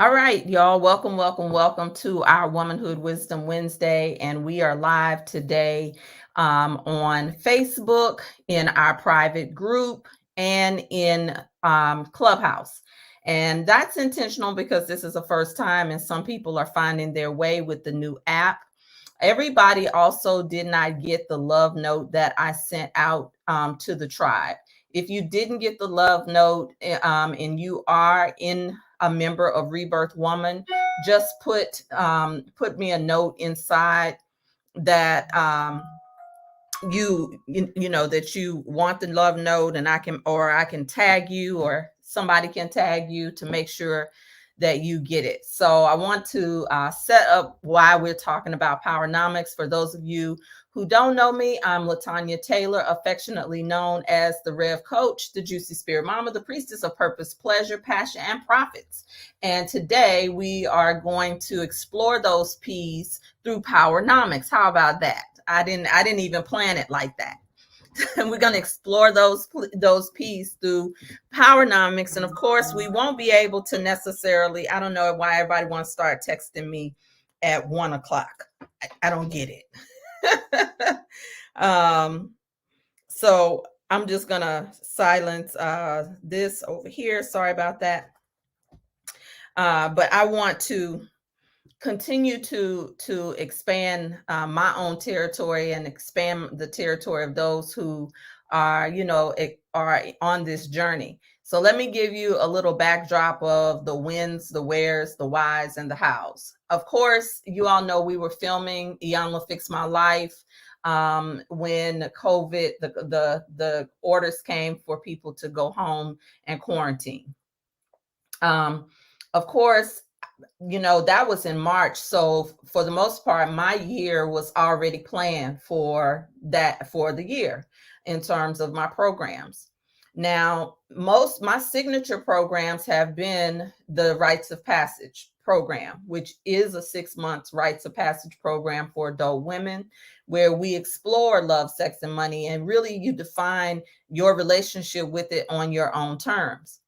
All right, y'all. Welcome, welcome, welcome to our Womanhood Wisdom Wednesday. And we are live today on Facebook, in our private group, and in Clubhouse. And that's intentional because this is the first time, and some people are finding their way with the new app. Everybody also did not get the love note that I sent out to the tribe. If you didn't get the love note and you are in a member of ReBirth Woman, just put me a note inside that you know that you want the love note, and I can tag you, or somebody can tag you to make sure that you get it. So I want to set up why we're talking about Powernomics. For those of you who don't know me, I'm Latanya Taylor, affectionately known as the Rev Coach, the Juicy Spirit Mama, the Priestess of Purpose, Pleasure, Passion, and Profits. And today we are going to explore those P's through Powernomics. How about that? I didn't even plan it like that. And we're going to explore those P's through Powernomics. And of course, we won't be able to necessarily, I don't know why everybody wants to start texting me at 1:00. I don't get it. So I'm just going to silence this over here. Sorry about that. But I want to continue to expand my own territory and expand the territory of those who are are on this journey. So let me give you a little backdrop of the whens, the wheres, the whys, and the hows. Of course, you all know we were filming Iyanla Fix My Life when COVID, the orders came for people to go home and quarantine. Of course, that was in March. So for the most part, my year was already planned for the year in terms of my programs. Now, my signature programs have been the Rites of Passage program, which is a 6 months Rites of Passage program for adult women, where we explore love, sex, and money, and really you define your relationship with it on your own terms.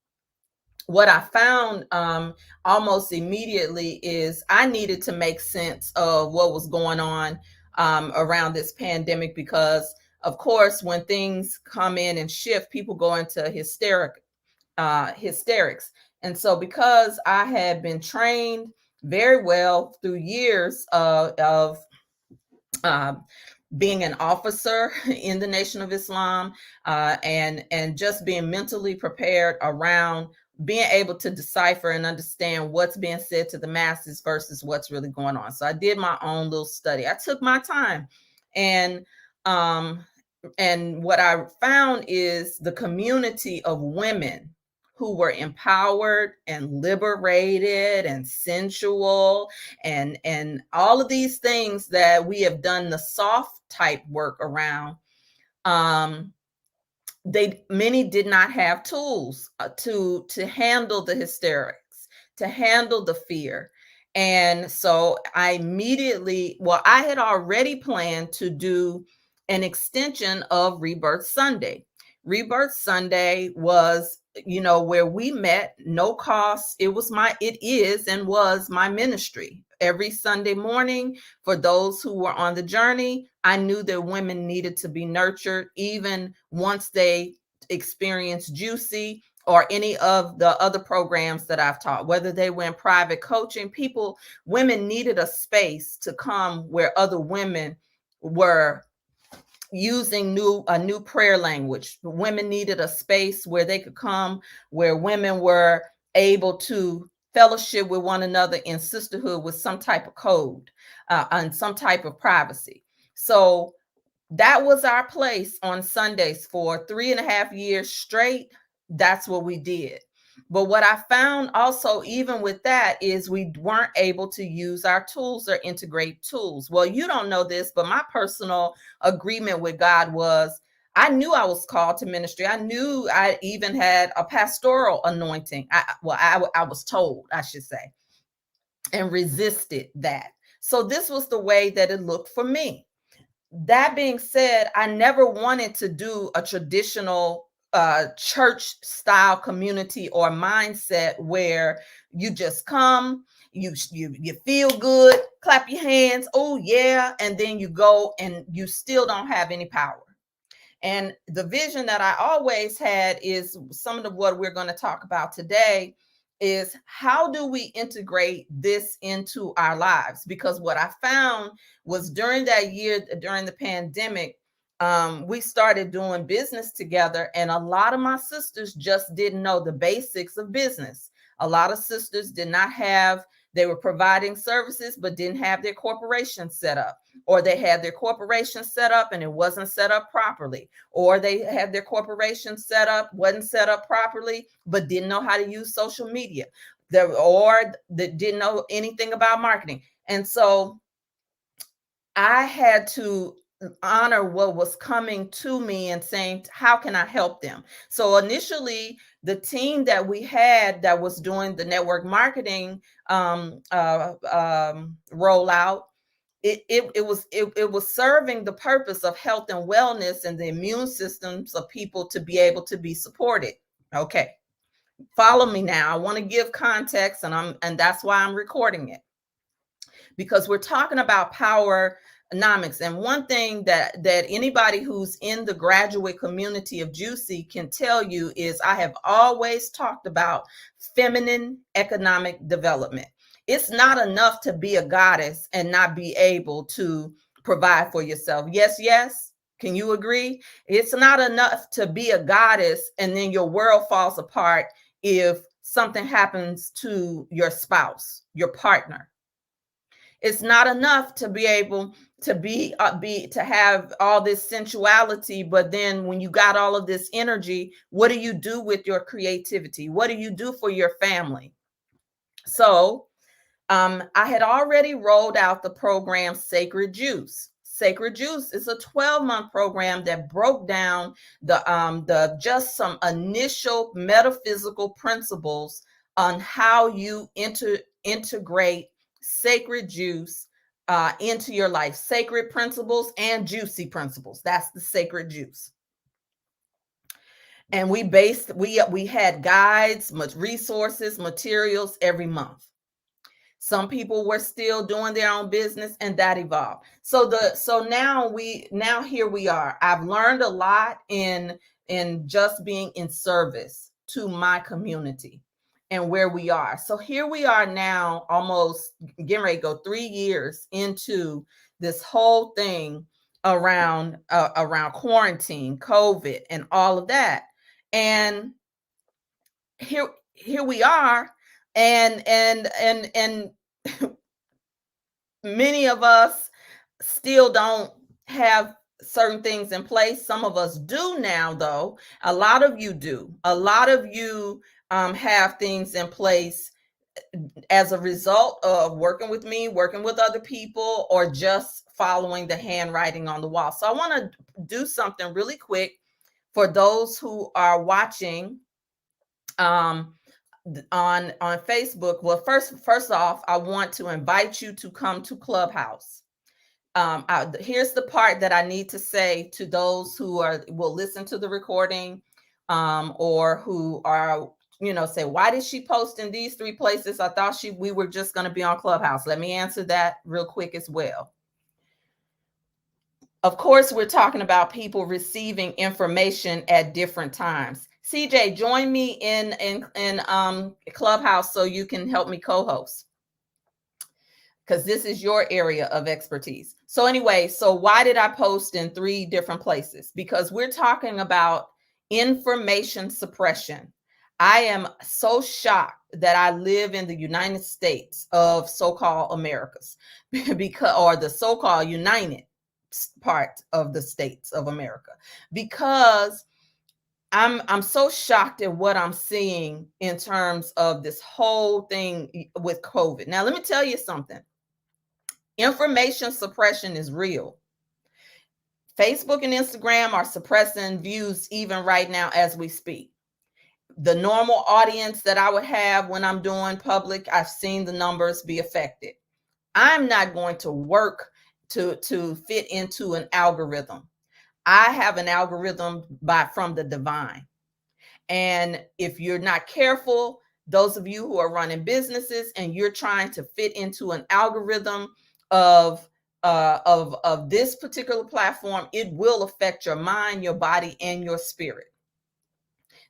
What I found almost immediately is I needed to make sense of what was going on around this pandemic, because of course, when things come in and shift, people go into hysterics. And so because I had been trained very well through years of being an officer in the Nation of Islam, and just being mentally prepared around being able to decipher and understand what's being said to the masses versus what's really going on. So I did my own little study. I took my time, and what I found is the community of women who were empowered and liberated and sensual and all of these things that we have done the soft type work around. Many did not have tools to handle the hysterics, to handle the fear. And so I had already planned to do an extension of ReBirth Sunday. ReBirth Sunday was, where we met, no cost. It is and was my ministry. Every Sunday morning, for those who were on the journey, I knew that women needed to be nurtured, even once they experienced Juicy or any of the other programs that I've taught, whether they were in private coaching. Women needed a space to come where other women were using a new prayer language. Women needed a space where they could come, where women were able to fellowship with one another in sisterhood with some type of code and some type of privacy. So that was our place on Sundays for 3.5 years straight. That's what we did. But what I found also, even with that, is we weren't able to use our tools or integrate tools. Well, you don't know this, but my personal agreement with God was, I knew I was called to ministry. I knew I even had a pastoral anointing. I was told, I should say, and resisted that. So this was the way that it looked for me. That being said, I never wanted to do a traditional church style community or mindset where you just come, you feel good, clap your hands, oh yeah, and then you go and you still don't have any power. And the vision that I always had is some of what we're going to talk about today is how do we integrate this into our lives? Because what I found was during that year, during the pandemic, we started doing business together, and a lot of my sisters just didn't know the basics of business. A lot of sisters did not have, they were providing services, but didn't have their corporation set up, or they had their corporation set up and it wasn't set up properly, or they had their corporation set up, wasn't set up properly, but didn't know how to use social media, or that didn't know anything about marketing. And so I had to honor what was coming to me and saying, how can I help them? So initially, the team that we had that was doing the network marketing rollout, it was serving the purpose of health and wellness and the immune systems of people to be able to be supported. Okay, follow me now. I want to give context, and that's why I'm recording it, because we're talking about powernomics. And one thing that anybody who's in the graduate community of Juicy can tell you is I have always talked about feminine economic development. It's not enough to be a goddess and not be able to provide for yourself. Yes, yes. Can you agree? It's not enough to be a goddess and then your world falls apart if something happens to your spouse, your partner. It's not enough to be able to to have all this sensuality, but then when you got all of this energy, what do you do with your creativity? What do you do for your family? So I had already rolled out the program Sacred Juice. Sacred Juice is a 12-month program that broke down the just some initial metaphysical principles on how you integrate sacred juice into your life. Sacred principles and juicy principles. That's the sacred juice. And we had guides, resources, materials every month. Some people were still doing their own business, and that evolved. So now here we are. I've learned a lot in just being in service to my community and where we are. So here we are now, almost getting ready to go 3 years into this whole thing around quarantine, COVID, and all of that. And here we are, and many of us still don't have certain things in place. Some of us do now, though. A lot of you do. A lot of you have things in place as a result of working with me, working with other people, or just following the handwriting on the wall. So I want to do something really quick for those who are watching on Facebook. Well, first off, I want to invite you to come to Clubhouse. Here's the part that I need to say to those who will listen to the recording, or who are, say, why did she post in these 3 places? I thought we were just going to be on Clubhouse. Let me answer that real quick as well. Of course, we're talking about people receiving information at different times. CJ, join me in Clubhouse so you can help me co-host, because this is your area of expertise. So anyway, so why did I post in 3 different places? Because we're talking about information suppression. I am so shocked that I live in the United States of so-called Americas, or the so-called United part of the states of America, because I'm so shocked at what I'm seeing in terms of this whole thing with COVID. Now, let me tell you something. Information suppression is real. Facebook and Instagram are suppressing views even right now as we speak. The normal audience that I would have when I'm doing public, I've seen the numbers be affected. I'm not going to work to fit into an algorithm. I have an algorithm from the divine. And if you're not careful, those of you who are running businesses and you're trying to fit into an algorithm of this particular platform, it will affect your mind, your body, and your spirit.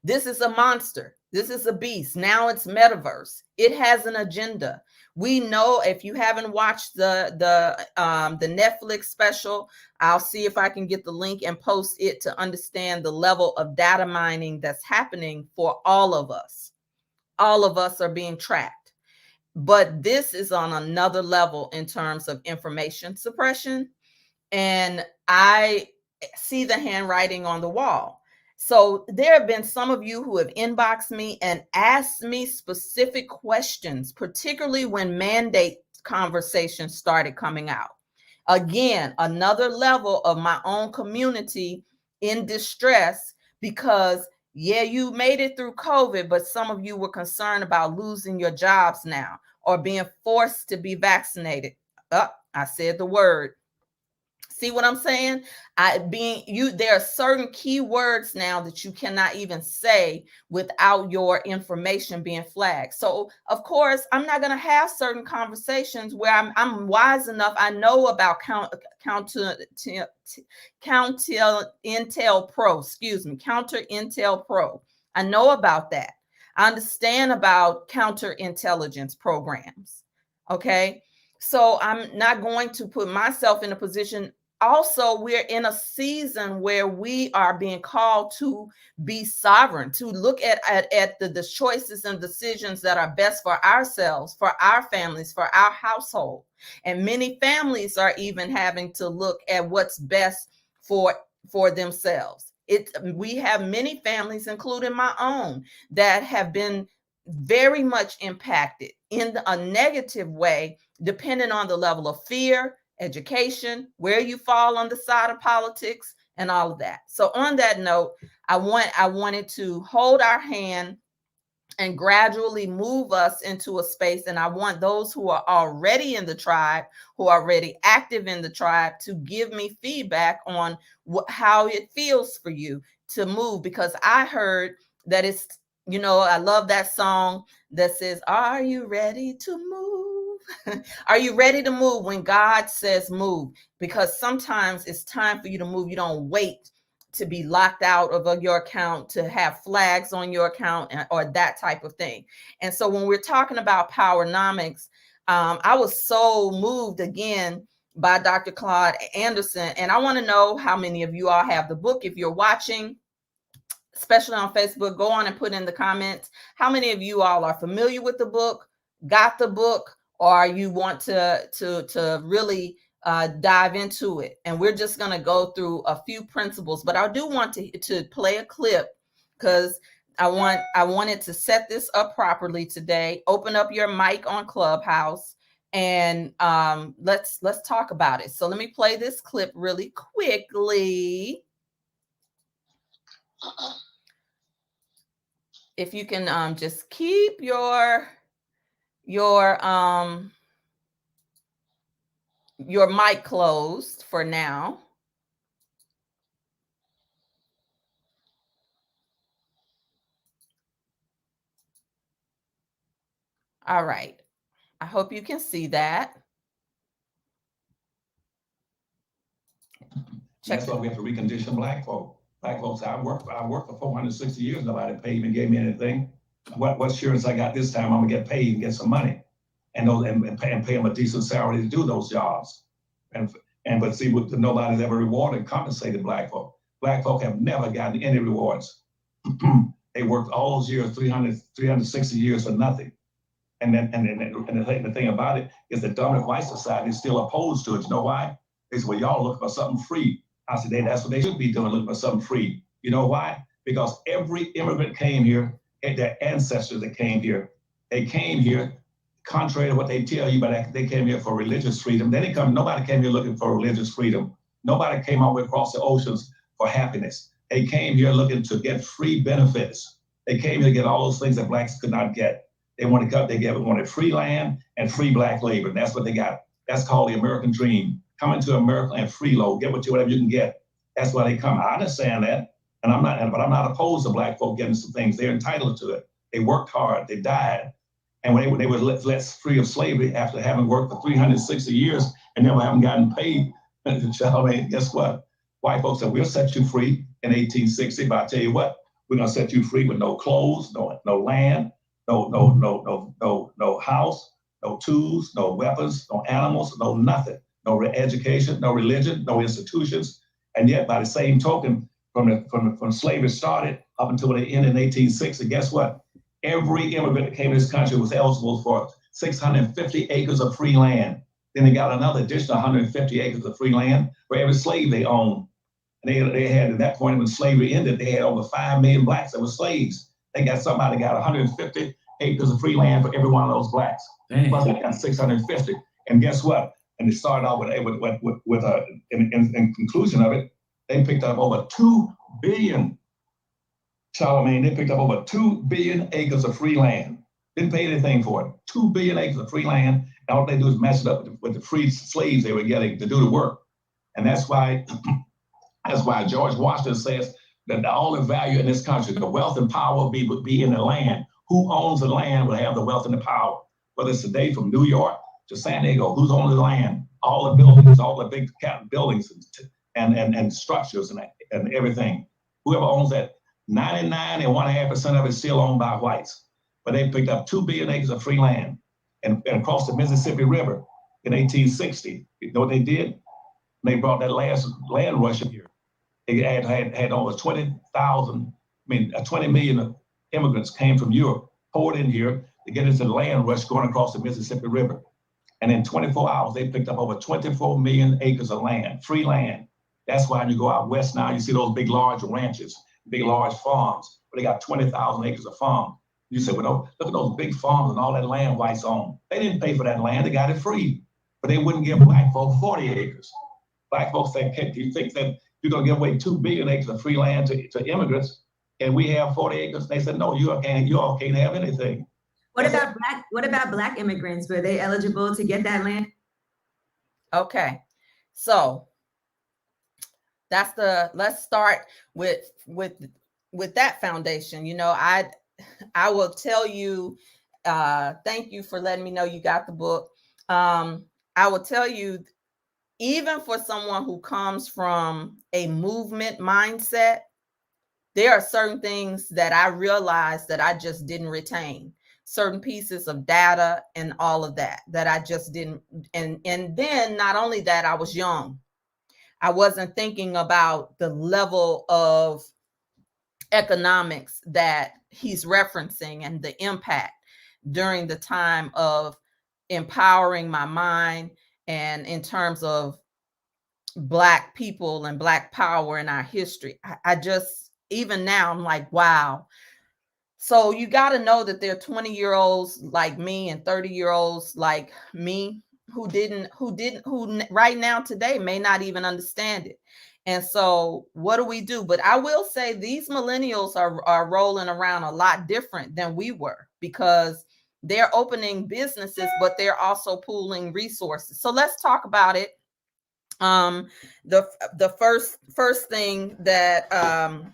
This is a monster. This is a beast. Now it's metaverse. It has an agenda. We know, if you haven't watched the Netflix special, I'll see if I can get the link and post it to understand the level of data mining that's happening for all of us. All of us are being tracked. But this is on another level in terms of information suppression. And I see the handwriting on the wall. So there have been some of you who have inboxed me and asked me specific questions, particularly when mandate conversations started coming out. Again, another level of my own community in distress, because yeah, you made it through COVID, but some of you were concerned about losing your jobs now or being forced to be vaccinated. I said the word. See what I'm saying? There are certain key words now that you cannot even say without your information being flagged. So of course, I'm not going to have certain conversations where I'm wise enough. I know about counter intel pro, counter intel pro. I know about that. I understand about counterintelligence programs. Okay. So I'm not going to put myself in a position. Also, we're in a season where we are being called to be sovereign, to look at the choices and decisions that are best for ourselves, for our families, for our household. And many families are even having to look at what's best for themselves. We have many families, including my own, that have been very much impacted in a negative way, depending on the level of fear, education, where you fall on the side of politics, and all of that. So on that note, I wanted to hold our hand and gradually move us into a space. And I want those who are already in the tribe, who are already active in the tribe, to give me feedback on how it feels for you to move, because I heard that it's, I love that song that says, "Are you ready to move?" Are you ready to move when God says move? Because sometimes it's time for you to move. You don't wait to be locked out of your account, to have flags on your account, or that type of thing. And so when we're talking about Powernomics, I was so moved again by Dr. Claude Anderson. And I want to know how many of you all have the book. If you're watching, especially on Facebook, go on and put in the comments how many of you all are familiar with the book, got the book, or you want to really dive into it. And we're just going to go through a few principles, but I do want to play a clip, because I wanted to set this up properly today. Open up your mic on Clubhouse, and let's talk about it. So let me play this clip really quickly. If you can just keep your mic closed for now. All right. I hope you can see that. That's why we have to recondition black folk. Black folks, I worked for 460 years. Nobody paid me, gave me anything. What assurance I got this time I'm gonna get paid and get some money, and pay them a decent salary to do those jobs. But see, nobody's ever rewarded, compensated black folk. Black folk have never gotten any rewards. They worked all those years, 360 years for nothing. And the thing about it is the dominant white society is still opposed to it. You know why? They say, well, y'all look for something free. I said, that's what they should be doing, looking for something free. You know why? Because every immigrant came here, and their ancestors that came here, they came here, contrary to what they tell you, but they came here for religious freedom. Nobody came here looking for religious freedom. Nobody came all the way across the oceans for happiness. They came here looking to get free benefits. They came here to get all those things that blacks could not get. They wanted free land and free black labor. And that's what they got. That's called the American dream. Come into America and freeload, get whatever you can get. That's why they come. I understand that. but I'm not opposed to black folk getting some things. They're entitled to it. They worked hard. They died. And when they were let free of slavery after having worked for 360 years and never having gotten paid, guess what? White folks said, we'll set you free in 1860, but I tell you what, we're gonna set you free with no clothes, no land, no house, no tools, no weapons, no animals, no nothing, no education, no religion, no institutions. And yet, by the same token, from slavery started up until the end in 1860, guess what? Every immigrant that came to this country was eligible for 650 acres of free land. Then they got another additional 150 acres of free land for every slave they owned. And they had, at that point when slavery ended, they had over 5 million blacks that were slaves. They got somebody got 150 acres of free land for every one of those blacks. Plus they got 650. And guess what? And they started out in conclusion of it, they picked up over 2 billion. Charlemagne, they picked up over 2 billion acres of free land. Didn't pay anything for it. 2 billion acres of free land. And all they do is match it up with the free slaves they were getting to do the work. And that's why George Washington says that the only value in this country, the wealth and power would be in the land. Who owns the land will have the wealth and the power. Whether it's today from New York to San Diego, who's owning the land? All the buildings, all the big buildings and structures and everything. Whoever owns that, 99.5% of it is still owned by whites. But they picked up 2 billion acres of free land and across the Mississippi River in 1860. You know what they did? They brought that last land rush here. They had over 20 million immigrants came from Europe, poured in here to get into the land rush going across the Mississippi River. And in 24 hours, they picked up over 24 million acres of land, free land. That's why when you go out west now, you see those big, large ranches, big, large farms, where they got 20,000 acres of farm. You say, well, look at those big farms and all that land whites own. They didn't pay for that land, they got it free. But they wouldn't give black folk 40 acres. Black folks say, do you think that you're gonna give away 2 billion acres of free land to immigrants and we have 40 acres? They said, no, you all can't have anything. What about black immigrants? Were they eligible to get that land? Okay, so let's start with that foundation. You know, I will tell you, thank you for letting me know you got the book. I will tell you, even for someone who comes from a movement mindset, there are certain things that I realized that I just didn't retain, certain pieces of data and all of that I just didn't. And then not only that, I was young. I wasn't thinking about the level of economics that he's referencing and the impact during the time of empowering my mind and in terms of Black people and Black power in our history. I just, even now, I'm like, wow. So you got to know that there are 20-year-olds like me and 30-year-olds like me who right now today may not even understand it. And so what do we do? But I will say these millennials are rolling around a lot different than we were, because they're opening businesses, but they're also pooling resources. So let's talk about it. The first thing that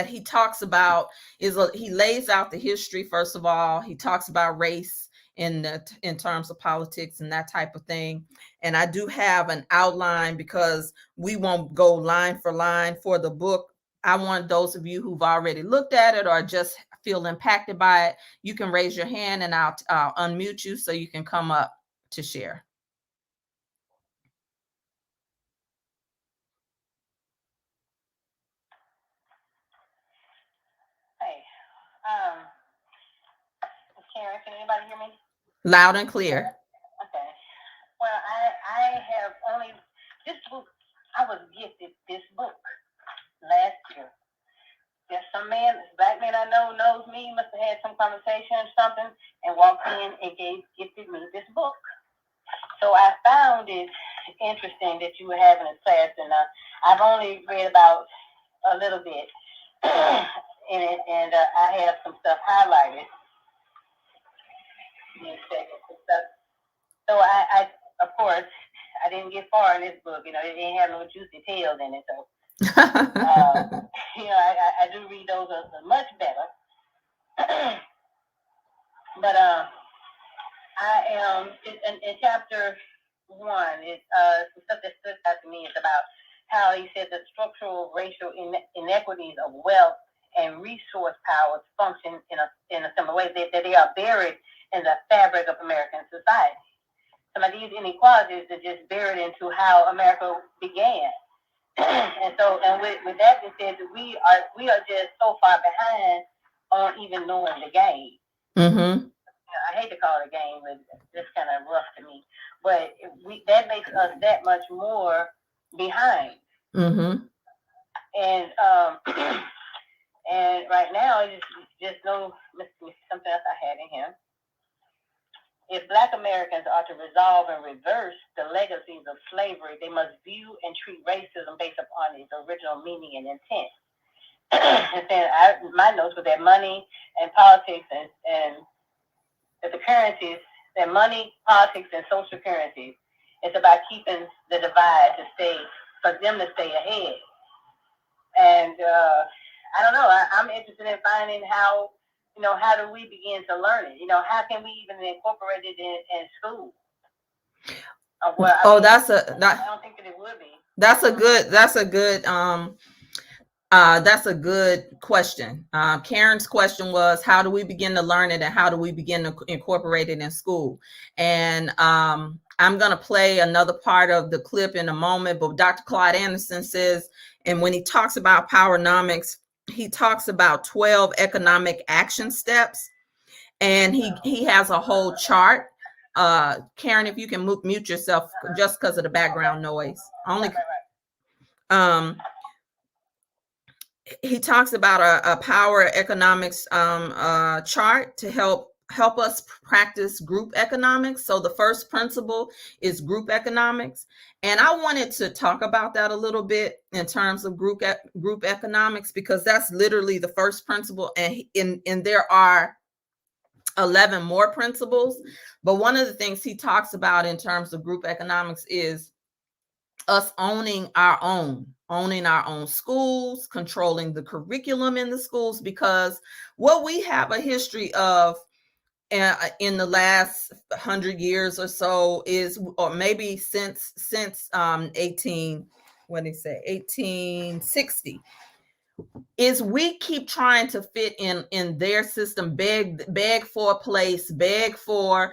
he talks about is he lays out the history. First of all, he talks about race in terms of politics and that type of thing. And I do have an outline because we won't go line for line for the book. I want those of you who've already looked at it or just feel impacted by it, you can raise your hand and I'll unmute you so you can come up to share. Karen, can anybody hear me? Loud and clear. Okay. Well, I have only, this book, I was gifted this book last year. There's some man, this black man I know knows me, must have had some conversation or something, and walked in and gifted me this book. So I found it interesting that you were having a class, and I've only read about a little bit in it, and I have some stuff highlighted. So I of course, I didn't get far in this book. You know, it didn't have no juicy tales in it. So, I do read those much better. But I am in chapter 1. It's some stuff that stood out to me is about how he said the structural racial inequities of wealth and resource powers function in a similar way, that they are buried in the fabric of American society. Some of these inequalities are just buried into how America began. And with that being said, we are just so far behind on even knowing the game. Mm-hmm. I hate to call it a game, but it's kind of rough to me. But that makes us that much more behind. Mm-hmm. And and right now, it's just something else I had in here. If Black Americans are to resolve and reverse the legacies of slavery, they must view and treat racism based upon its original meaning and intent. And then my notes were that money and politics and the currencies, that money, politics, and social currencies, it's about keeping the divide for them to stay ahead. And I don't know, I'm interested in finding how do we begin to learn it? How can we even incorporate it in school? I don't think that it would be. That's a good question. Karen's question was, how do we begin to learn it and how do we begin to incorporate it in school? And I'm going to play another part of the clip in a moment, but Dr. Claude Anderson says, and when he talks about Powernomics, he talks about 12 economic action steps, and he has a whole chart. Karen, if you can mute yourself just because of the background noise. He talks about a power economics chart to help us practice group economics. So the first principle is group economics, and I wanted to talk about that a little bit in terms of group economics, because that's literally the first principle, and there are 11 more principles. But one of the things he talks about in terms of group economics is us owning our own schools, controlling the curriculum in the schools, because what we have a history of in the last 100 years or so is, or maybe since 1860, is we keep trying to fit in their system, beg for a place, beg for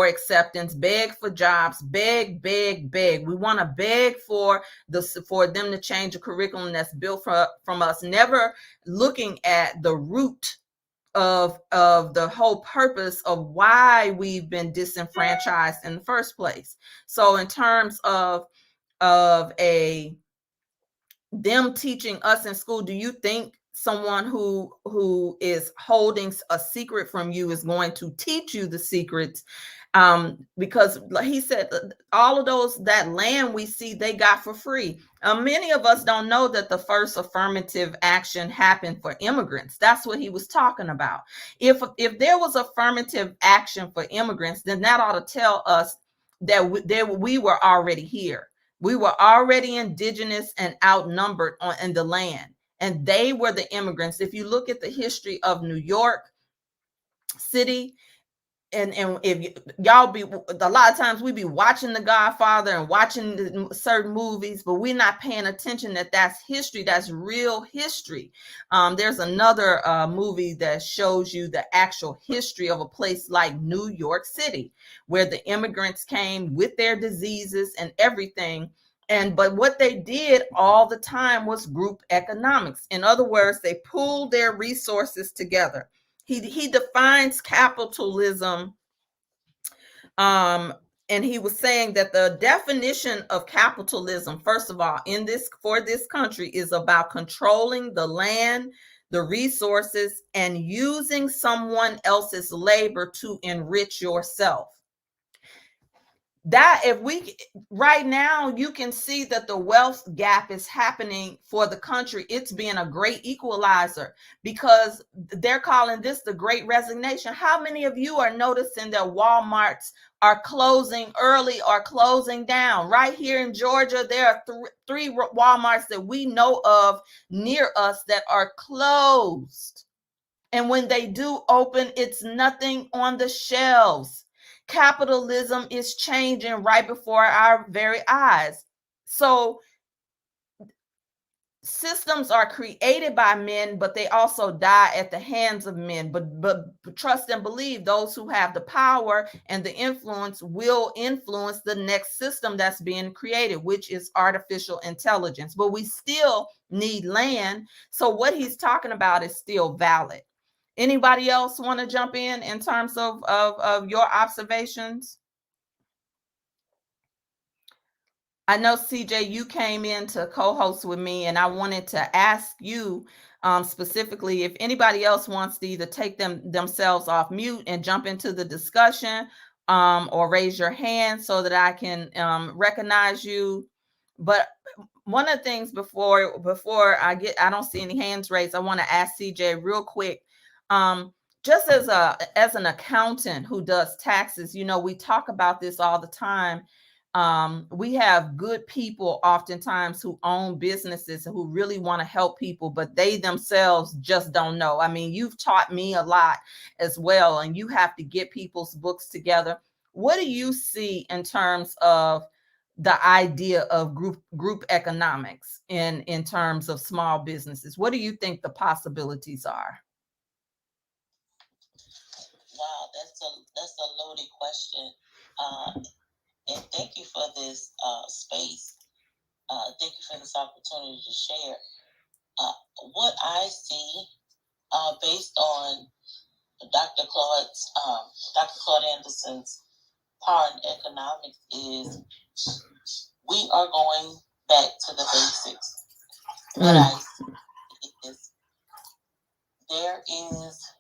acceptance, beg for jobs, beg. We want to beg for them to change a curriculum that's built from us, never looking at the root of the whole purpose of why we've been disenfranchised in the first place. So in terms of them teaching us in school, do you think someone who is holding a secret from you is going to teach you the secrets? Because like he said, all of that land we see, they got for free. Many of us don't know that the first affirmative action happened for immigrants. That's what he was talking about. If there was affirmative action for immigrants, then that ought to tell us that we were already here. We were already indigenous and outnumbered in the land, and they were the immigrants. If you look at the history of New York City, and if y'all be, a lot of times we be watching The Godfather and watching certain movies, but we're not paying attention that that's history. That's real history. There's another movie that shows you the actual history of a place like New York City, where the immigrants came with their diseases and everything. But what they did all the time was group economics. In other words, they pooled their resources together. He defines capitalism, and he was saying that the definition of capitalism, first of all, for this country, is about controlling the land, the resources, and using someone else's labor to enrich yourself. that if we right now, you can see that the wealth gap is happening for the country. It's being a great equalizer because they're calling this the great resignation. How many of you are noticing that Walmarts are closing early or closing down? Right here in Georgia, there are three Walmarts that we know of near us that are closed. And when they do open, it's nothing on the shelves. Capitalism is changing right before our very eyes. So systems are created by men, but they also die at the hands of men. But trust and believe those who have the power and the influence will influence the next system that's being created, which is artificial intelligence. But we still need land. So what he's talking about is still valid. Anybody else want to jump in terms of your observations? I know, CJ, you came in to co-host with me, and I wanted to ask you specifically if anybody else wants to either take themselves off mute and jump into the discussion or raise your hand so that I can recognize you. But one of the things before I don't see any hands raised, I want to ask CJ real quick. Just as an accountant who does taxes, you know, we talk about this all the time. We have good people oftentimes who own businesses and who really want to help people, but they themselves just don't know. I mean, you've taught me a lot as well, and you have to get people's books together. What do you see in terms of the idea of group economics in terms of small businesses? What do you think the possibilities are? Wow, that's a loaded question. And thank you for this space. Thank you for this opportunity to share. What I see, based on Dr. Claude Anderson's Power in Economics, is we are going back to the basics. What I see is there is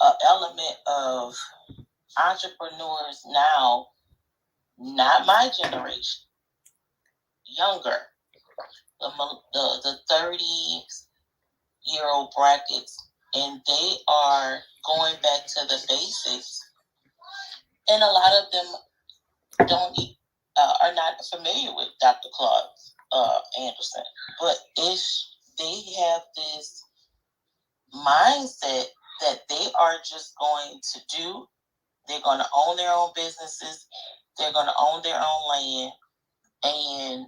an element of entrepreneurs now, not my generation, younger, the 30-year-old brackets, and they are going back to the basics. And a lot of them are not familiar with Dr. Claude Anderson, but they have this mindset that they are just going to do. They're going to own their own businesses. They're going to own their own land, and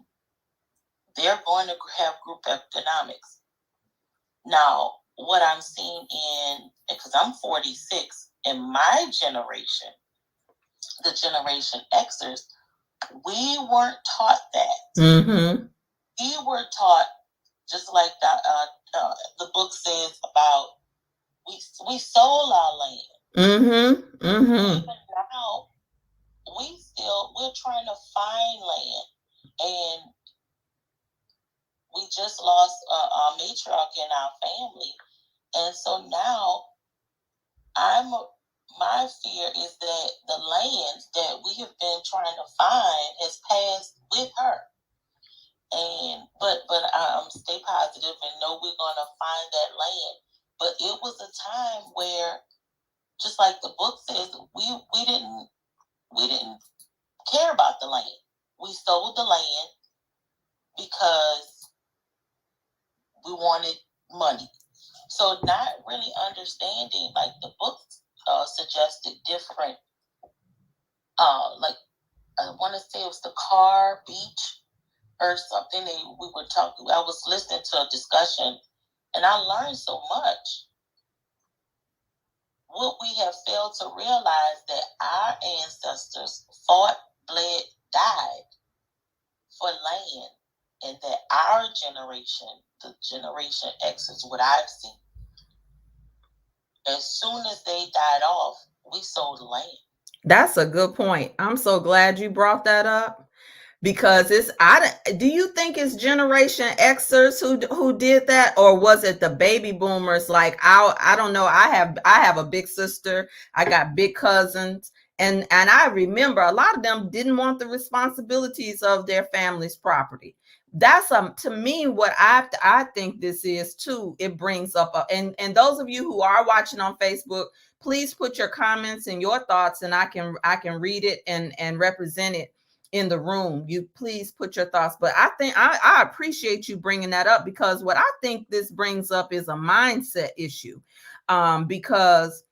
they're going to have group economics. Now, what I'm seeing because I'm 46, in my generation, the Generation Xers, we weren't taught that. Mm-hmm. We were taught, just like the book says about, we sold our land. Mm-hmm. Mm-hmm. Even now, we're trying to find land, and we just lost a matriarch in our family, and so now my fear is that the land that we have been trying to find has passed with her, but stay positive and know we're gonna find that land. But it was a time where, just like the book says, we didn't care about the land. We sold the land because we wanted money. So not really understanding, like the book suggested different, like I want to say it was the Car Beach or something. We were talking. I was listening to a discussion, and I learned so much. What we have failed to realize that our ancestors fought, bled, died for land, and that our generation, the Generation X, is what I've seen. As soon as they died off, we sold the land. That's a good point. I'm so glad you brought that up, because do you think it's Generation Xers who did that, or was it the baby boomers? Like I don't know. I have a big sister. I got big cousins, And I remember a lot of them didn't want the responsibilities of their family's property. That's to me what I think this is too. It brings up and those of you who are watching on Facebook, please put your comments and your thoughts, and I can read it and represent it in the room. You please put your thoughts. But I think I appreciate you bringing that up, because what I think this brings up is a mindset issue, because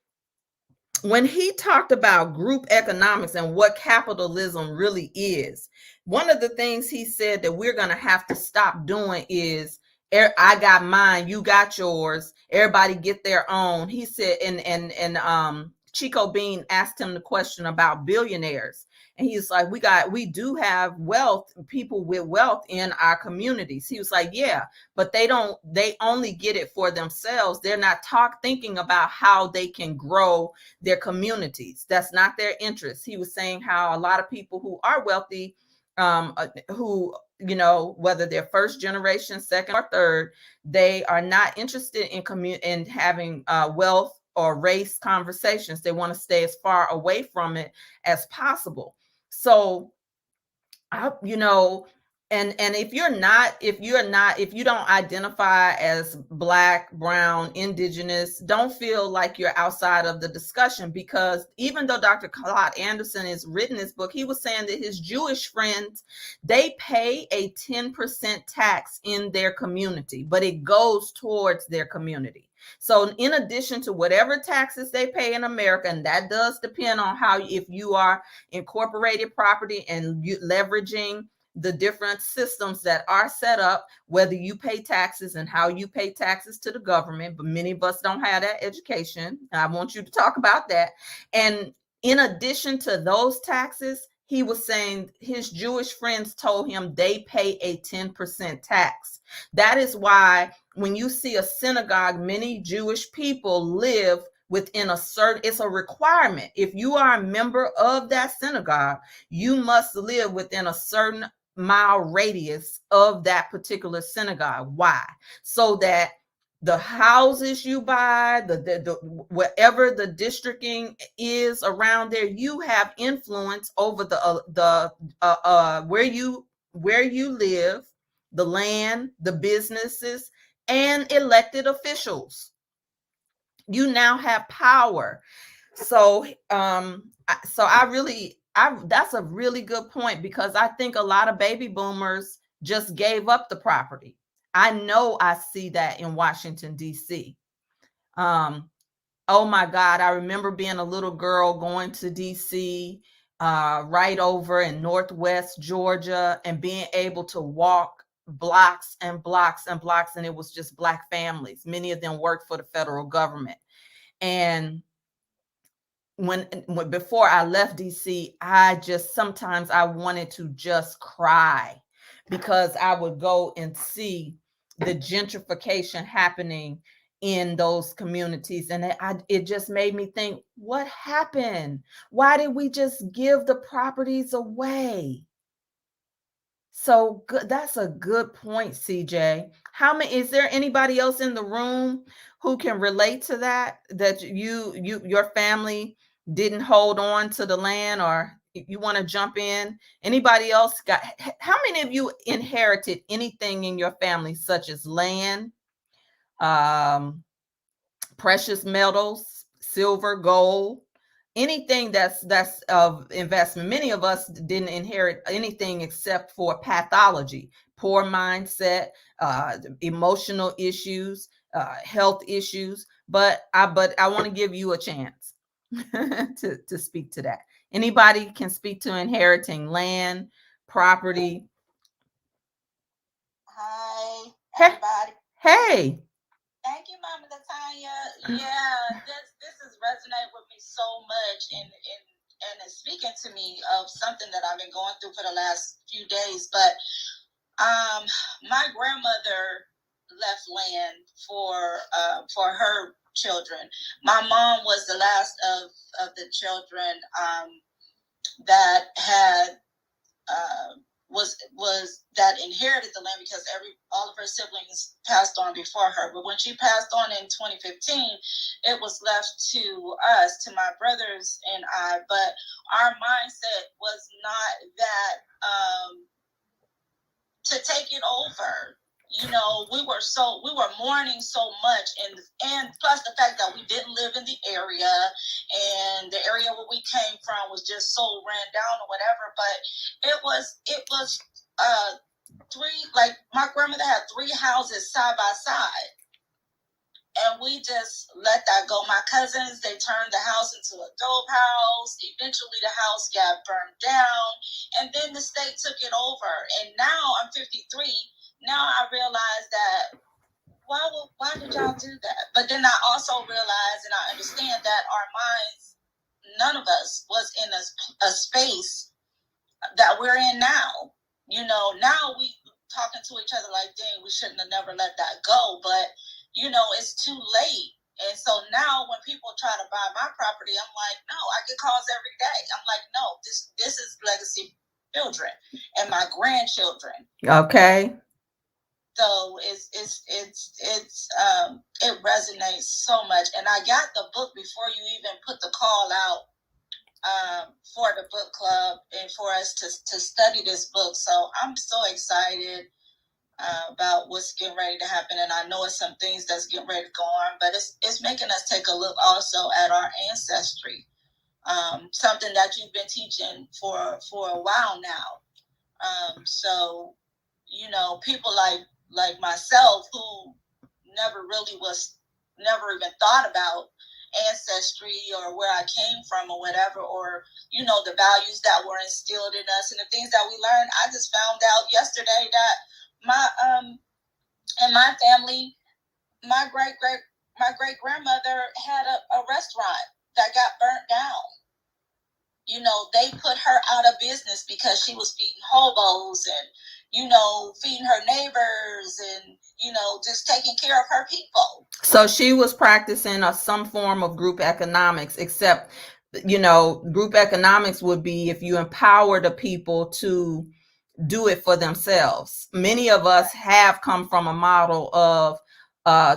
when he talked about group economics and what capitalism really is, one of the things he said that we're going to have to stop doing is, I got mine, you got yours, everybody get their own. He said, and Chico Bean asked him the question about billionaires. And he's like, we do have wealth, people with wealth in our communities. He was like, yeah, but they only get it for themselves. They're not thinking about how they can grow their communities. That's not their interest. He was saying how a lot of people who are wealthy, who, whether they're first generation, second or third, they are not interested in having wealth or race conversations. They want to stay as far away from it as possible. So, and if you don't identify as Black, brown, indigenous, don't feel like you're outside of the discussion, because even though Dr. Claude Anderson has written this book, he was saying that his Jewish friends, they pay a 10% tax in their community, but it goes towards their community. So in addition to whatever taxes they pay in America, and that does depend on if you are incorporated property and leveraging the different systems that are set up, whether you pay taxes and how you pay taxes to the government. But many of us don't have that education. I want you to talk about that. And in addition to those taxes, he was saying his Jewish friends told him they pay a 10% tax. That is why when you see a synagogue, many Jewish people live within it's a requirement. If you are a member of that synagogue, you must live within a certain mile radius of that particular synagogue. Why? So that the houses you buy, the whatever the districting is around there, you have influence over where you live, the land, the businesses, and elected officials. You now have power. So that's a really good point, because I think a lot of baby boomers just gave up the property. I know I see that in Washington, D.C. Oh my God, I remember being a little girl going to D.C., right over in Northwest Georgia, and being able to walk blocks and blocks and blocks, and it was just Black families. Many of them worked for the federal government. And when before I left DC, sometimes I wanted to just cry, because I would go and see the gentrification happening in those communities. And it just made me think, what happened? Why did we just give the properties away? So that's a good point, CJ. Is there anybody else in the room who can relate to that your family didn't hold on to the land, or you want to jump in? Anybody else how many of you inherited anything in your family, such as land, precious metals, silver, gold, anything that's of investment? Many of us didn't inherit anything except for pathology, poor mindset, emotional issues, health issues. But I want to give you a chance to speak to that. Anybody can speak to inheriting land, property. Hi, Hey. everybody. Hey. Thank you, Mama Latanya. Yeah, this has resonated with me so much, and it's speaking to me of something that I've been going through for the last few days. But my grandmother left land for her children. My mom was the last of the children that had was that inherited the land, because all of her siblings passed on before her. But when she passed on in 2015, it was left to us, to my brothers and I. But our mindset was not that to take it over. You know, we were mourning so much, and plus the fact that we didn't live in the area, and the area where we came from was just so ran down or whatever. But it was like my grandmother had 3 houses side by side, and we just let that go. My cousins, they turned the house into a dope house. Eventually the house got burned down, and then the state took it over. And now I'm 53. Now I realize that why did y'all do that? But then I also realize and I understand that our minds, none of us was in a space that we're in now. You know, now we talking to each other like, dang, we shouldn't have never let that go. But, you know, it's too late. And so now when people try to buy my property, I'm like, no, I get calls every day. I'm like, no, this is legacy children and my grandchildren. Okay. So it resonates so much. And I got the book before you even put the call out for the book club and for us to study this book. So I'm so excited about what's getting ready to happen. And I know it's some things that's getting ready to go on, but it's making us take a look also at our ancestry. Something that you've been teaching for a while now. So, you know, people like myself who never even thought about ancestry or where I came from or whatever, or, you know, the values that were instilled in us and the things that we learned. I just found out yesterday that in my family, my great grandmother had a restaurant that got burnt down. You know, they put her out of business because she was feeding hobos and, you know, feeding her neighbors and, you know, just taking care of her people. So she was practicing some form of group economics, except, you know, group economics would be if you empower the people to do it for themselves. Many of us have come from a model of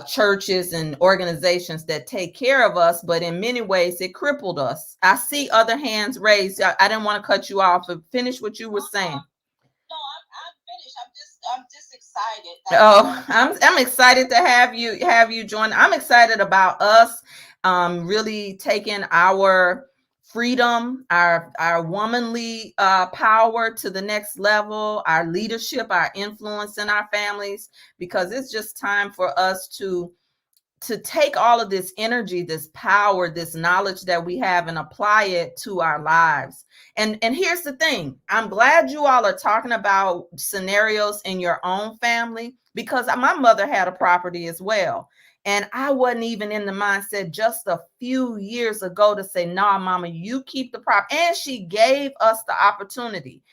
churches and organizations that take care of us, but in many ways it crippled us. I see other hands raised. I didn't want to cut you off, but finish what you were saying. No, I'm finished. I'm just excited. I'm excited to have you join. I'm excited about us really taking our freedom, our womanly power to the next level, our leadership, our influence in our families, because it's just time for us to take all of this energy, this power, this knowledge that we have and apply it to our lives. And here's the thing. I'm glad you all are talking about scenarios in your own family, because my mother had a property as well. And I wasn't even in the mindset just a few years ago to say, nah, mama, you keep the property. And she gave us the opportunity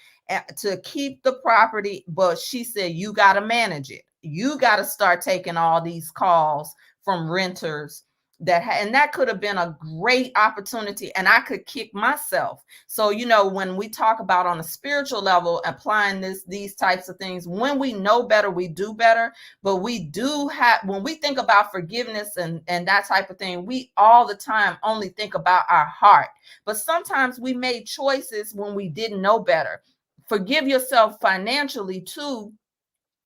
to keep the property. But she said, you got to manage it. You got to start taking all these calls from renters and that could have been a great opportunity, and I could kick myself. So, you know, when we talk about on a spiritual level, applying these types of things, when we know better, we do better. But we do have, when we think about forgiveness and that type of thing, we all the time only think about our heart. But sometimes we made choices when we didn't know better. Forgive yourself financially too,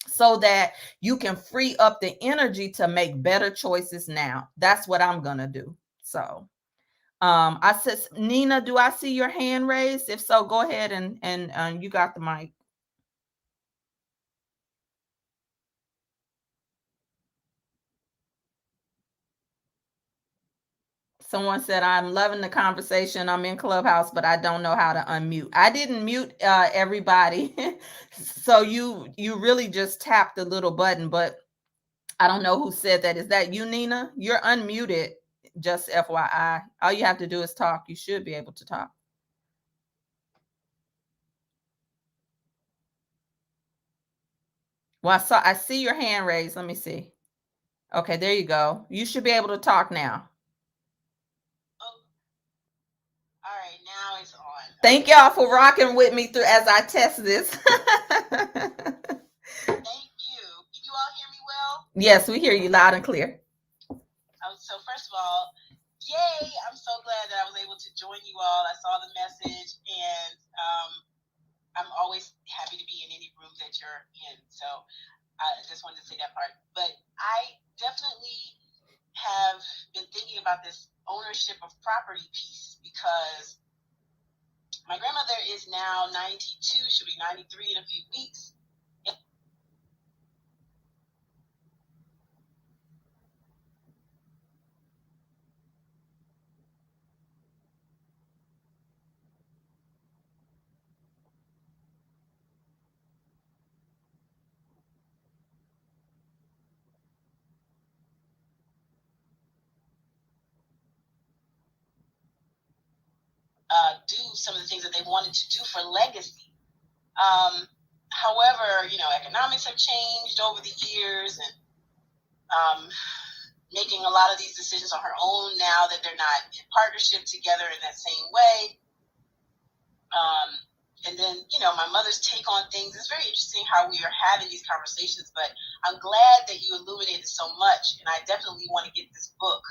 so that you can free up the energy to make better choices now. That's what I'm going to do. So I said, Nina, do I see your hand raised? If so, go ahead and you got the mic. Someone said, I'm loving the conversation. I'm in Clubhouse, but I don't know how to unmute. I didn't mute everybody. So you really just tapped the little button, but I don't know who said that. Is that you, Nina? You're unmuted, just FYI. All you have to do is talk. You should be able to talk. Well, I see your hand raised. Let me see. Okay, there you go. You should be able to talk now. All right, now it's on. Thank y'all for rocking with me through as I test this. Yes, we hear you loud and clear. So first of all, yay! I'm so glad that I was able to join you all. I saw the message, and I'm always happy to be in any room that you're in. So I just wanted to say that part. But I definitely have been thinking about this ownership of property piece, because my grandmother is now 92. She'll be 93 in a few weeks. Do some of the things that they wanted to do for legacy. However, economics have changed over the years, and making a lot of these decisions on her own now that they're not in partnership together in that same way. And then, my mother's take on things. It's very interesting how we are having these conversations, but I'm glad that you illuminated so much, and I definitely want to get this book,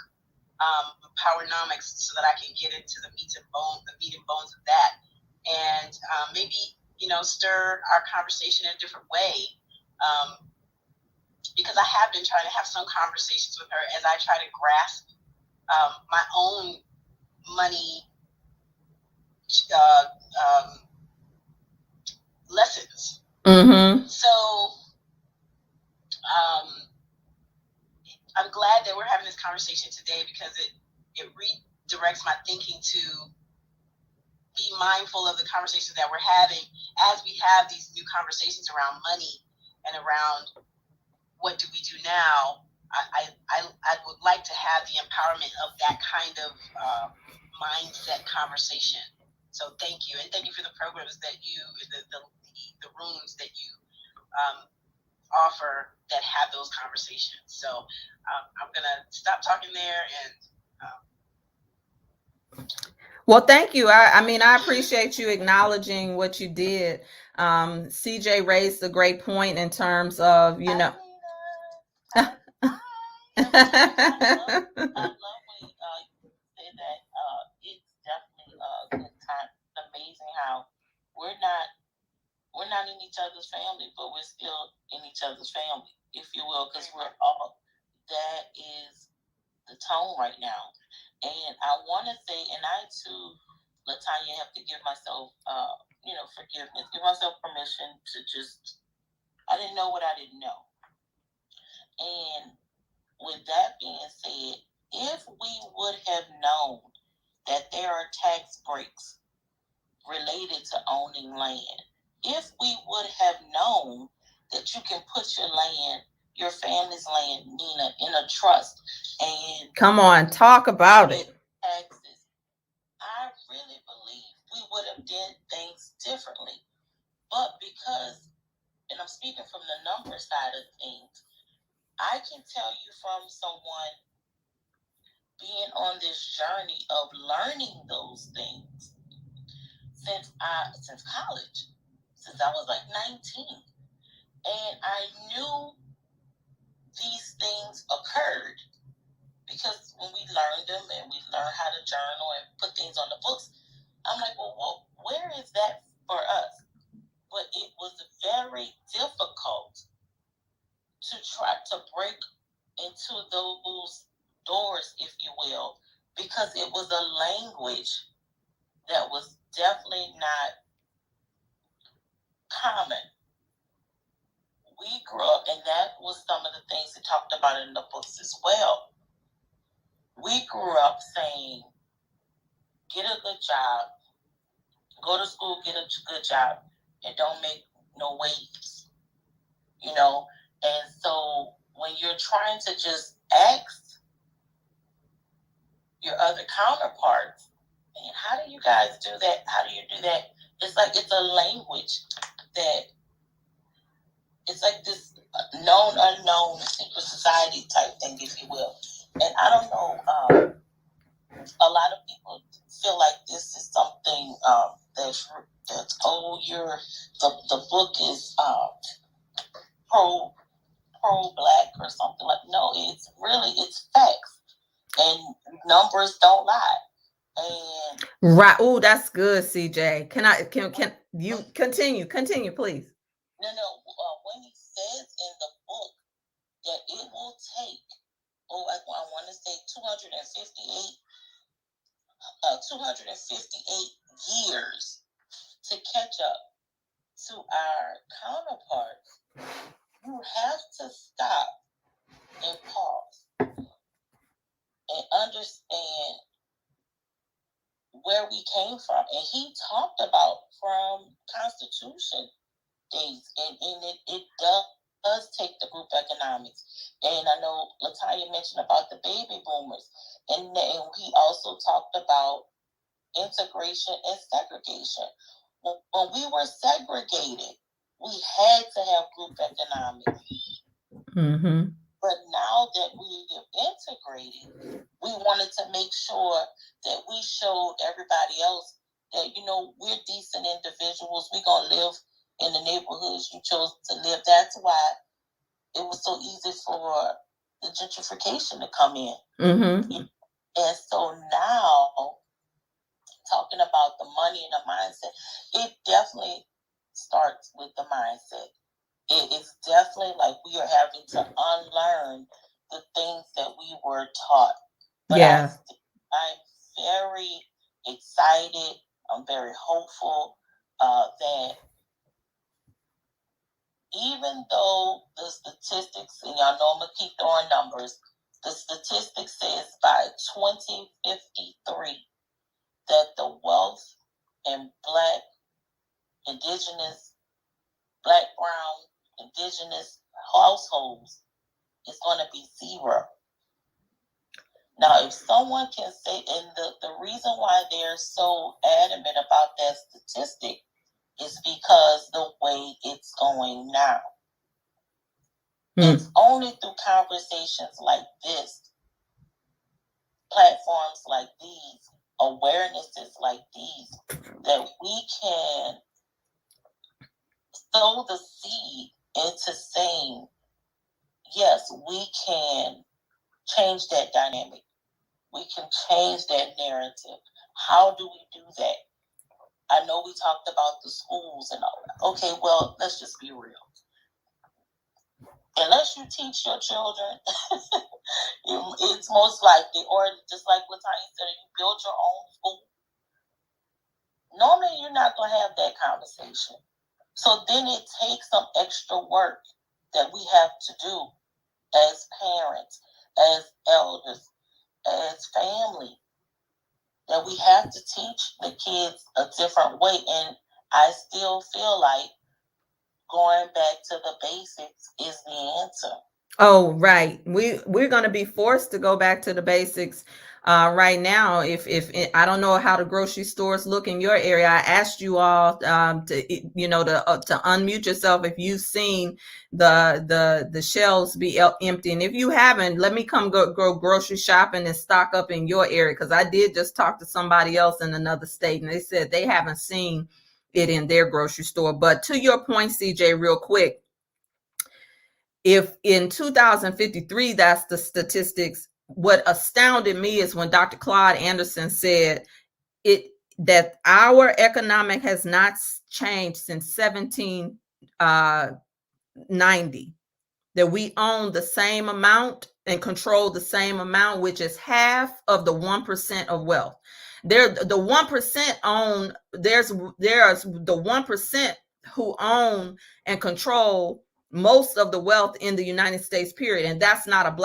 Powernomics, so that I can get into the meat and bones of that, and maybe stir our conversation in a different way, because I have been trying to have some conversations with her as I try to grasp my own money lessons. Mm-hmm. So I'm glad that we're having this conversation today, because it redirects my thinking to be mindful of the conversations that we're having as we have these new conversations around money and around what do we do now. I would like to have the empowerment of that kind of mindset conversation. So thank you, and thank you for the programs that you, the rooms that you offer that have those conversations. So I'm gonna stop talking there and. Well, thank you. I appreciate you acknowledging what you did. CJ raised a great point in terms of, I love when you say that. It's definitely good time. Amazing how we're not in each other's family, but we're still in each other's family, if you will, because we're all. That is the tone right now. And I want to say, and I too, Latanya, have to give myself, forgiveness, give myself permission to just, I didn't know what I didn't know. And with that being said, if we would have known that there are tax breaks related to owning land, if we would have known that you can put your family's land, Nina, in a trust, and come on, talk about it. Taxes, I really believe we would have done things differently. But because, and I'm speaking from the number side of things, I can tell you from someone being on this journey of learning those things since college, since I was like 19, and I knew these things occurred because when we learned them and we learned how to journal and put things on the books, I'm like, well, where is that for us? But it was very difficult to try to break into those doors, if you will, because it was a language that was definitely not common. We grew up, and that was some of the things they talked about in the books as well. We grew up saying, get a good job, go to school, get a good job, and don't make no waves, And so when you're trying to just ask your other counterparts, man, how do you guys do that? How do you do that? It's like it's a language that it's like this known, unknown, secret society type thing, if you will. And I don't know, a lot of people feel like this is something that's the book is pro pro-black or something like. No, it's facts, and numbers don't lie. And right. Oh, that's good, CJ. Can you continue, please? No. When he says in the book that it will take, I want to say 258 years to catch up to our counterparts, you have to stop and pause and understand where we came from. And he talked about from Constitution days, and it does take the group economics. And I know Latanya mentioned about the baby boomers, and he also talked about integration and segregation. When we were segregated, we had to have group economics. Mm-hmm. But now that we have integrated, we wanted to make sure that we showed everybody else that, we're decent individuals. We're going to live in the neighborhoods you chose to live. That's why it was so easy for the gentrification to come in. Mm-hmm. And so now, talking about the money and the mindset, it definitely starts with the mindset. It is definitely like we are having to unlearn the things that we were taught. But yeah. I'm very excited. I'm very hopeful that even though the statistics, and y'all know I'm going to keep throwing numbers, the statistics says by 2053 that the wealth in Black, Indigenous, Black, Brown, Indigenous households is going to be 0. Now, if someone can say, and the reason why they're so adamant about that statistic is because the way it's going now. It's only through conversations like this, platforms like these, awarenesses like these, that we can sow the seed into saying, yes, we can change that dynamic. We can change that narrative. How do we do that? I know we talked about the schools and all that. Okay, well, let's just be real. Unless you teach your children, it's most likely, or just like Latanya said, you build your own school. Normally, you're not going to have that conversation. So then it takes some extra work that we have to do as parents, as elders, as family, that we have to teach the kids a different way. And I still feel like going back to the basics is the answer. Oh, right. We're going to be forced to go back to the basics right now. If I don't know how the grocery stores look in your area, I asked you all to unmute yourself if you've seen the shelves be empty, and if you haven't, let me come go grocery shopping and stock up in your area, because I did just talk to somebody else in another state, and they said they haven't seen it in their grocery store. But to your point, CJ, real quick. If in 2053, that's the statistics, what astounded me is when Dr. Claude Anderson said that our economic has not changed since 1790, that we own the same amount and control the same amount, which is half of the 1% of wealth. The 1% own, there's the 1% who own and control most of the wealth in the United States, period. And that's not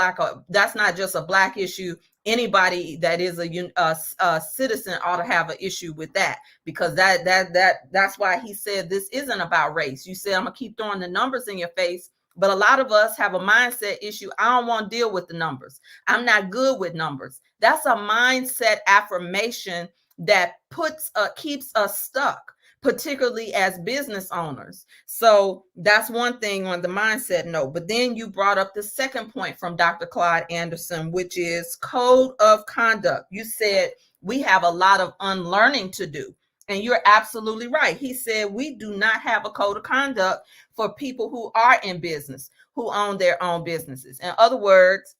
just a Black issue. Anybody that is a citizen ought to have an issue with that, because that's why he said this isn't about race. You said, I'm gonna keep throwing the numbers in your face, but a lot of us have a mindset issue. I don't want to deal with the numbers. I'm not good with numbers. That's a mindset affirmation that keeps us stuck, particularly as business owners. So that's one thing on the mindset note. But then you brought up the second point from Dr. Claude Anderson, which is code of conduct. You said we have a lot of unlearning to do. And you're absolutely right. He said we do not have a code of conduct for people who are in business, who own their own businesses. In other words,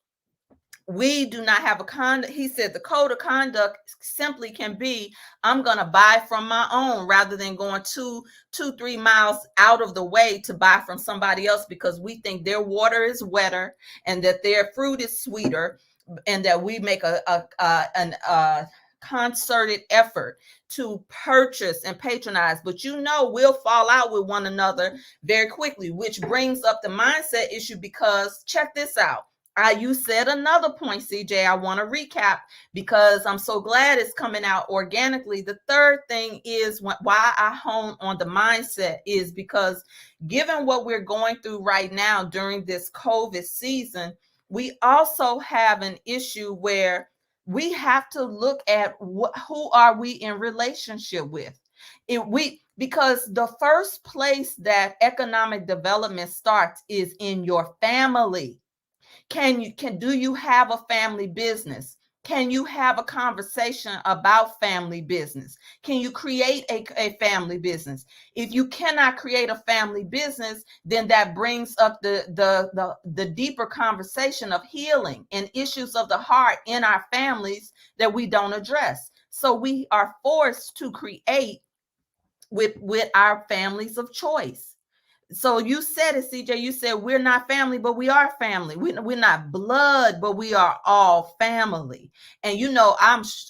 we do not have a conduct. He said the code of conduct simply can be, I'm going to buy from my own rather than going 3 miles out of the way to buy from somebody else because we think their water is wetter and that their fruit is sweeter, and that we make a concerted effort to purchase and patronize. But we'll fall out with one another very quickly, which brings up the mindset issue, because check this out. You said another point, CJ, I want to recap because I'm so glad it's coming out organically. The third thing is why I hone on the mindset is because given what we're going through right now during this COVID season, we also have an issue where we have to look at who are we in relationship with. Because the first place that economic development starts is in your family. Do you have a family business? Can you have a conversation about family business? Can you create a family business? If you cannot create a family business, then that brings up the deeper conversation of healing and issues of the heart in our families that we don't address. So we are forced to create with our families of choice. So you said it, CJ. You said we're not family, but we are family. We're not blood, but we are all family. And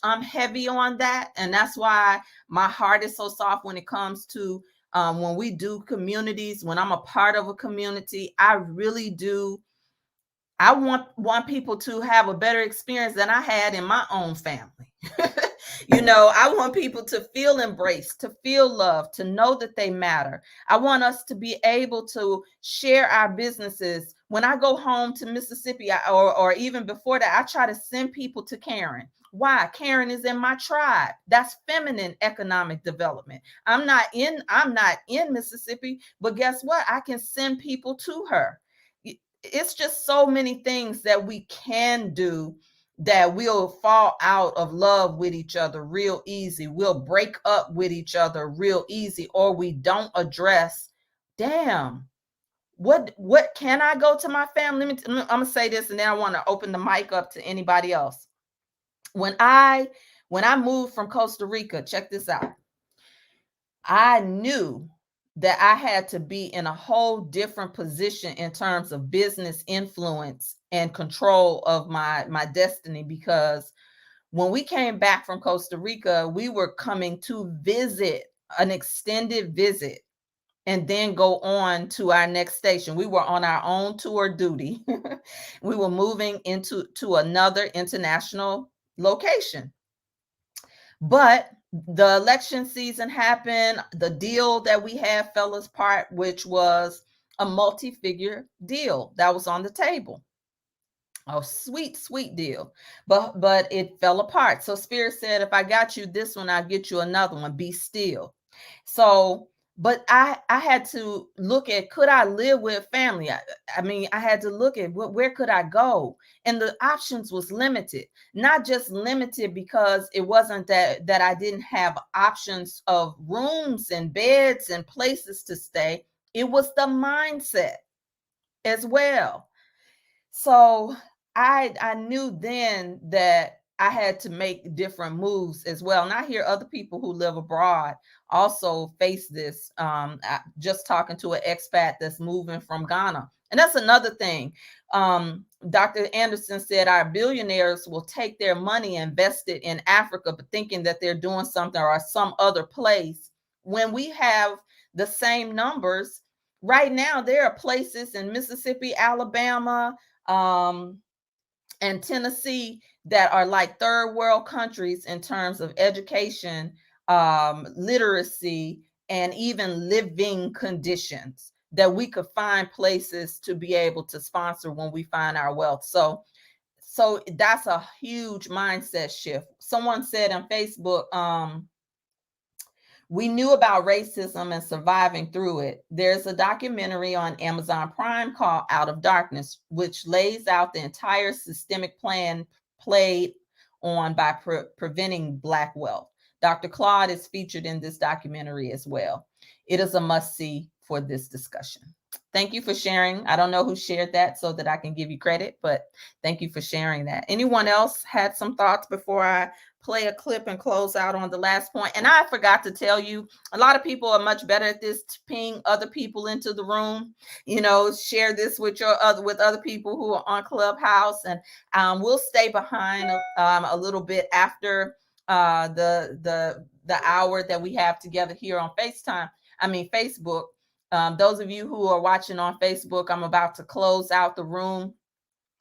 I'm heavy on that, and that's why my heart is so soft when it comes to when we do communities. When I'm a part of a community, I really do. I want people to have a better experience than I had in my own family. I want people to feel embraced, to feel loved, to know that they matter. I want us to be able to share our businesses. When I go home to Mississippi, or even before that, I try to send people to Karen. Why? Karen is in my tribe. That's feminine economic development. I'm not in Mississippi, but guess what? I can send people to her. It's just so many things that we can do that we'll fall out of love with each other real easy. We'll break up with each other real easy, or we don't address, damn, what can I go to my family? I'm going to say this, and then I want to open the mic up to anybody else. When I moved from Costa Rica, check this out. I knew that I had to be in a whole different position in terms of business influence and control of my destiny, because when we came back from Costa Rica, we were coming to visit, an extended visit, and then go on to our next station. We were on our own tour duty. We were moving to another international location. But the election season happened. The deal that we had fell apart, which was a multi-figure deal that was on the table. A sweet, sweet deal. But it fell apart. So Spirit said, if I got you this one, I'll get you another one. Be still. So, but I had to look at, could I live with family? I had to look at where could I go? And the options was limited. Not just limited because it wasn't that I didn't have options of rooms and beds and places to stay. It was the mindset as well. So I knew then that I had to make different moves as well. And I hear other people who live abroad also face this. Just talking to an expat that's moving from Ghana. And that's another thing. Dr. Anderson said our billionaires will take their money and invest it in Africa, but thinking that they're doing something or some other place. When we have the same numbers, right now there are places in Mississippi, Alabama, and Tennessee that are like third world countries in terms of education, literacy, and even living conditions, that we could find places to be able to sponsor when we find our wealth. So that's a huge mindset shift. Someone said on Facebook, we knew about racism and surviving through it. There's a documentary on Amazon Prime called Out of Darkness, which lays out the entire systemic plan played on by preventing Black wealth. Dr. Claude is featured in this documentary as well. It is a must-see for this discussion. Thank you for sharing. I don't know who shared that so that I can give you credit, but thank you for sharing that. Anyone else had some thoughts before I play a clip and close out on the last point? And I forgot to tell you, a lot of people are much better at this, to ping other people into the room. You know, share this with other people who are on Clubhouse, and we'll stay behind a little bit after the hour that we have together here on Facebook. Those of you who are watching on Facebook, I'm about to close out the room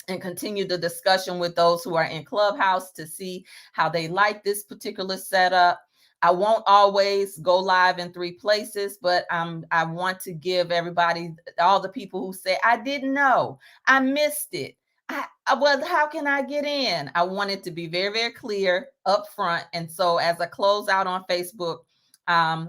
and continue the discussion with those who are in Clubhouse to see how they like this particular setup. I won't always go live in 3 places, but I want to give everybody, all the people who say, I didn't know, I missed it. Well, how can I get in? I want it to be very, very clear up front. And so as I close out on Facebook,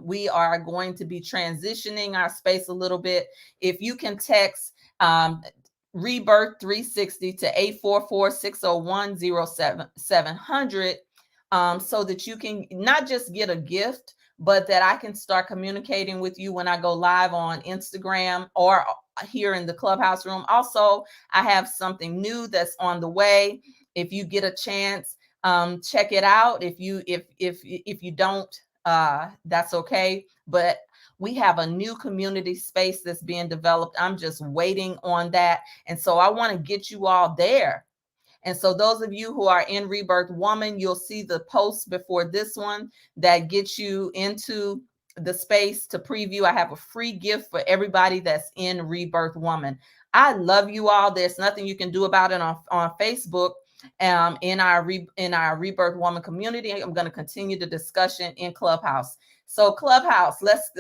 we are going to be transitioning our space a little bit. If you can text ReBirth 360 to 844-601-0700, so that you can not just get a gift, but that I can start communicating with you when I go live on Instagram or here in the Clubhouse room. Also, I have something new that's on the way. If you get a chance, check it out. If you don't, that's okay. But we have a new community space that's being developed. I'm just waiting on that. And so I want to get you all there. And so those of you who are in ReBirth Woman, you'll see the post before this one that gets you into the space to preview. I have a free gift for everybody that's in ReBirth Woman. I love you all. There's nothing you can do about it on Facebook. In our ReBirth Woman community, I'm going to continue the discussion in Clubhouse. So Clubhouse, let's